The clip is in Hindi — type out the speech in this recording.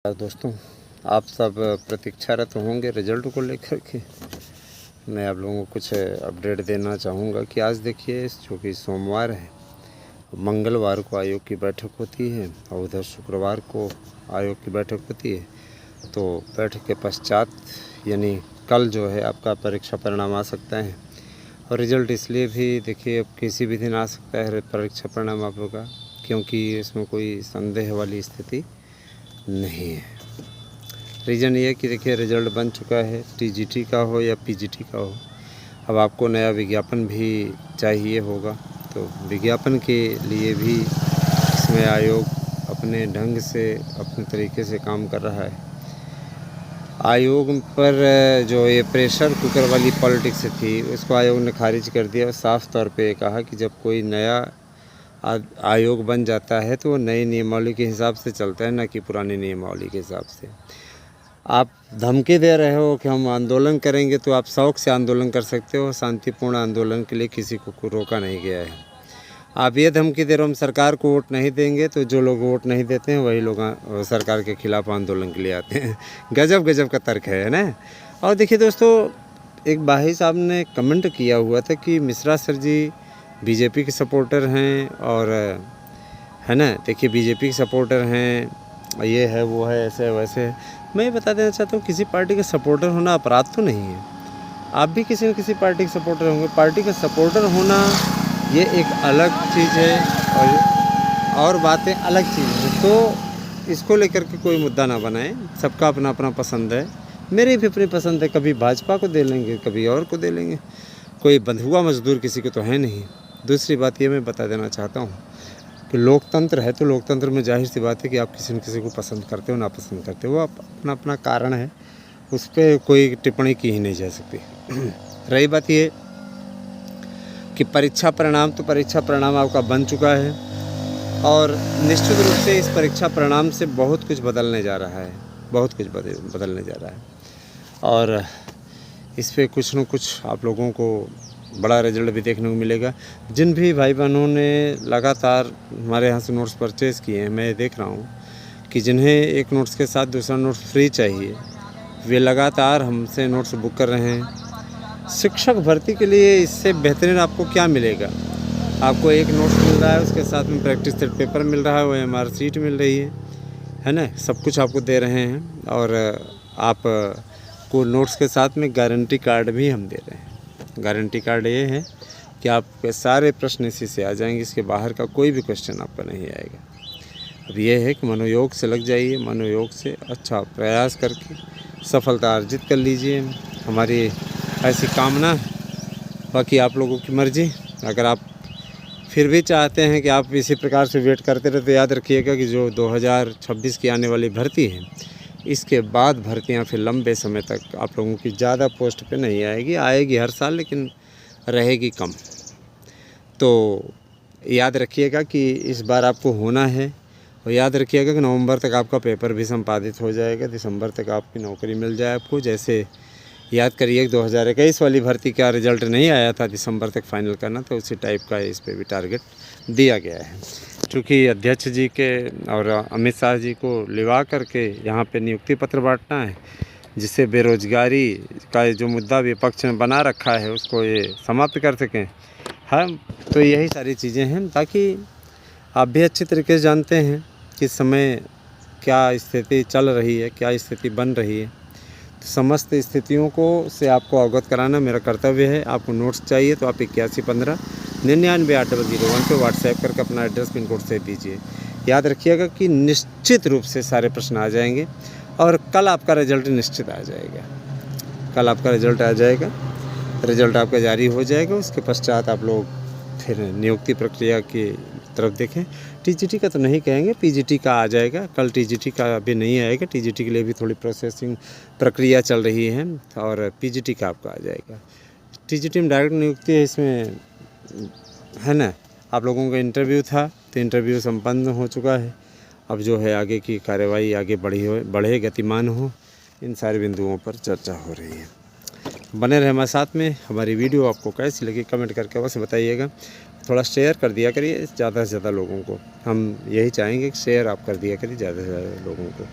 दोस्तों, आप सब प्रतीक्षारत होंगे रिज़ल्ट को लेकर के। मैं आप लोगों को कुछ अपडेट देना चाहूँगा कि आज देखिए जो कि सोमवार है, मंगलवार को आयोग की बैठक होती है और उधर शुक्रवार को आयोग की बैठक होती है। तो बैठक के पश्चात यानी कल जो है आपका परीक्षा परिणाम आ सकता है। और रिज़ल्ट इसलिए भी देखिए अब किसी भी दिन आ सकता है परीक्षा परिणाम आप लोग का, क्योंकि इसमें कोई संदेह वाली स्थिति नहीं है। रीज़न ये है कि देखिए रिज़ल्ट बन चुका है, टीजीटी का हो या पीजीटी का हो। अब आपको नया विज्ञापन भी चाहिए होगा, तो विज्ञापन के लिए भी इसमें आयोग अपने ढंग से अपने तरीके से काम कर रहा है। आयोग पर जो ये प्रेशर कुकर वाली पॉलिटिक्स थी उसको आयोग ने खारिज कर दिया और साफ़ तौर पे कहा कि जब कोई नया आयोग बन जाता है तो वो नई नियमावली के हिसाब से चलता है, ना कि पुरानी नियमावली के हिसाब से। आप धमकी दे रहे हो कि हम आंदोलन करेंगे, तो आप शौक़ से आंदोलन कर सकते हो। शांतिपूर्ण आंदोलन के लिए किसी को रोका नहीं गया है। आप ये धमकी दे रहे हो हम सरकार को वोट नहीं देंगे, तो जो लोग वोट नहीं देते हैं वही लोग सरकार के खिलाफ आंदोलन के लिए आते हैं। गजब गजब का तर्क है ना। और देखिए दोस्तों, एक भाई साहब ने कमेंट किया हुआ था कि मिश्रा सर जी बीजेपी के सपोर्टर हैं और है ना, देखिए बीजेपी के सपोर्टर हैं, ये है वो है ऐसे वैसे। मैं ये बता देना चाहता हूँ किसी पार्टी के सपोर्टर होना अपराध तो नहीं है। आप भी किसी न किसी पार्टी के सपोर्टर होंगे। पार्टी का सपोर्टर होना ये एक अलग चीज़ है और बातें अलग चीज़ है। तो इसको लेकर के कोई मुद्दा ना बनाएं। सबका अपना अपना पसंद है, मेरी भी अपनी पसंद है। कभी भाजपा को दे लेंगे, कभी और को दे लेंगे। कोई बंधुआ मजदूर किसी को तो है नहीं। दूसरी बात ये मैं बता देना चाहता हूँ कि लोकतंत्र है, तो लोकतंत्र में जाहिर सी बात है कि आप किसी न किसी को पसंद करते हो नापसंद करते हो, वो अपना अपना कारण है, उस पर कोई टिप्पणी की ही नहीं जा सकती। रही बात ये कि परीक्षा परिणाम, तो परीक्षा परिणाम आपका बन चुका है और निश्चित रूप से इस परीक्षा परिणाम से बहुत कुछ बदलने जा रहा है, बहुत कुछ बदलने जा रहा है। और इस पर कुछ न कुछ आप लोगों को बड़ा रिजल्ट भी देखने को मिलेगा। जिन भी भाई बहनों ने लगातार हमारे यहाँ से नोट्स परचेज़ किए हैं, मैं देख रहा हूँ कि जिन्हें एक नोट्स के साथ दूसरा नोट्स फ्री चाहिए, वे लगातार हमसे नोट्स बुक कर रहे हैं। शिक्षक भर्ती के लिए इससे बेहतरीन आपको क्या मिलेगा? आपको एक नोट्स मिल रहा है, उसके साथ में प्रैक्टिस सेट पेपर मिल रहा है, वो OMR शीट मिल रही है ना, सब कुछ आपको दे रहे हैं। और आप को नोट्स के साथ में गारंटी कार्ड भी हम दे रहे हैं। गारंटी कार्ड ये है कि आपके सारे प्रश्न इसी से आ जाएंगे, इसके बाहर का कोई भी क्वेश्चन आपका नहीं आएगा। अब ये है कि मनोयोग से लग जाइए, मनोयोग से अच्छा प्रयास करके सफलता अर्जित कर लीजिए, हमारी ऐसी कामना है। बाकी आप लोगों की मर्ज़ी। अगर आप फिर भी चाहते हैं कि आप इसी प्रकार से वेट करते रहे, तो याद रखिएगा कि जो 2026 की आने वाली भर्ती है, इसके बाद भर्तियां फिर लंबे समय तक आप लोगों की ज़्यादा पोस्ट पे नहीं आएगी हर साल, लेकिन रहेगी कम। तो याद रखिएगा कि इस बार आपको होना है, और याद रखिएगा कि नवंबर तक आपका पेपर भी संपादित हो जाएगा, दिसंबर तक आपकी नौकरी मिल जाए आपको। जैसे याद करिए 2021 वाली भर्ती का रिज़ल्ट नहीं आया था, दिसंबर तक फाइनल करना, तो उसी टाइप का इस पे भी टारगेट दिया गया है। चूँकि अध्यक्ष जी के और अमित शाह जी को लिवा करके यहाँ पे नियुक्ति पत्र बांटना है, जिससे बेरोजगारी का जो मुद्दा विपक्ष ने बना रखा है उसको ये समाप्त कर सकें। हाँ, तो यही सारी चीज़ें हैं, ताकि आप भी अच्छी तरीके से जानते हैं कि समय क्या स्थिति चल रही है, क्या स्थिति बन रही है। तो समस्त स्थितियों को से आपको अवगत कराना मेरा कर्तव्य है। आपको नोट्स चाहिए तो आप 8115 99 8001 पे व्हाट्सएप करके अपना एड्रेस पिन कोड से दीजिए। याद रखिएगा कि निश्चित रूप से सारे प्रश्न आ जाएंगे और कल आपका रिजल्ट निश्चित आ जाएगा। कल आपका रिजल्ट आ जाएगा, रिजल्ट आपका जारी हो जाएगा। उसके पश्चात आप लोग फिर नियुक्ति प्रक्रिया की तरफ देखें। टीजीटी का तो नहीं कहेंगे, पीजीटी का आ जाएगा। कल टीजीटी का अभी नहीं आएगा, टीजीटी के लिए भी थोड़ी प्रोसेसिंग प्रक्रिया चल रही है, और पीजीटी का आपका आ जाएगा। टीजीटी में डायरेक्ट नियुक्ति है, इसमें है ना। आप लोगों का इंटरव्यू था, तो इंटरव्यू संपन्न हो चुका है। अब जो है आगे की कार्यवाही आगे बढ़े गतिमान हो, इन सारे बिंदुओं पर चर्चा हो रही है। बने रहे हमारे साथ में। हमारी वीडियो आपको कैसी लगी कमेंट करके अवश्य बताइएगा। थोड़ा शेयर कर दिया करिए ज़्यादा से ज़्यादा लोगों को। हम यही चाहेंगे कि शेयर आप कर दिया करिए ज़्यादा से ज़्यादा लोगों को।